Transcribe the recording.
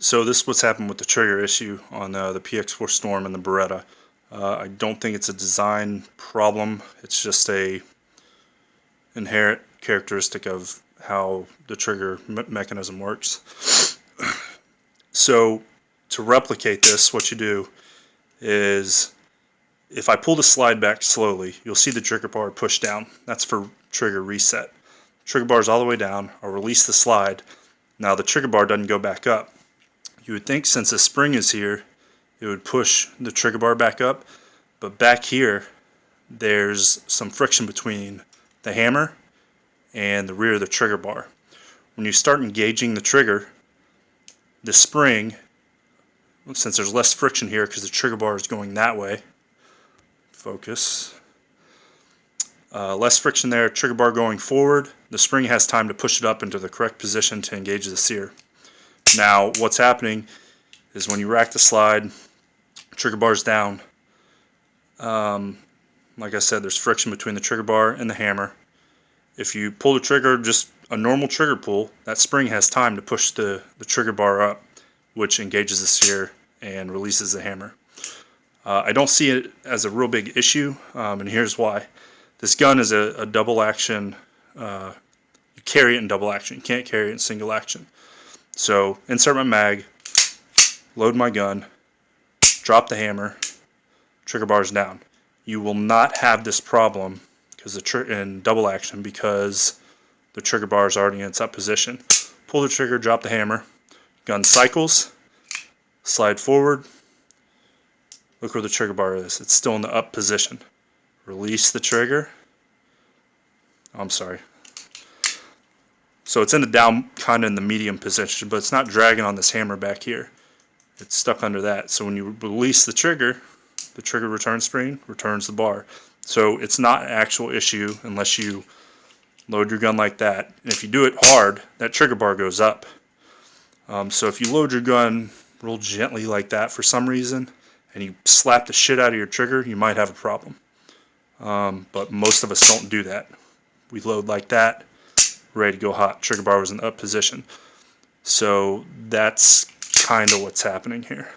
So this is what's happened with the trigger issue on the PX4 Storm and the Beretta. I don't think it's a design problem. It's just a inherent characteristic of how the trigger mechanism works. So to replicate this, what you do is, if I pull the slide back slowly, you'll see the trigger bar push down. That's for trigger reset. Trigger bar is all the way down. I'll release the slide. Now the trigger bar doesn't go back up. You would think since the spring is here, it would push the trigger bar back up, but back here, there's some friction between the hammer and the rear of the trigger bar. When you start engaging the trigger, the spring, since there's less friction here because the trigger bar is going that way, focus, less friction there, trigger bar going forward, the spring has time to push it up into the correct position to engage the sear. Now what's happening is when you rack the slide, trigger bar's down, like I said, there's friction between the trigger bar and the hammer. If you pull the trigger, just a normal trigger pull, that spring has time to push the trigger bar up, which engages the sear and releases the hammer. I don't see it as a real big issue, and here's why. This gun is a double action. You carry it in double action. You can't carry it in single action. So insert my mag, load my gun, drop the hammer, trigger bar's down. You will not have this problem because in double action because the trigger bar is already in its up position. Pull the trigger, drop the hammer, gun cycles, slide forward. Look where the trigger bar is. It's still in the up position. Release the trigger. I'm sorry. So it's in the down, kind of in the medium position, but it's not dragging on this hammer back here. It's stuck under that. So when you release the trigger return spring returns the bar. So it's not an actual issue unless you load your gun like that. And if you do it hard, that trigger bar goes up. So if you load your gun real gently like that for some reason, and you slap the shit out of your trigger, you might have a problem. But most of us don't do that. We load like that, ready to go hot. Trigger bar was in the up position. So that's kind of what's happening here.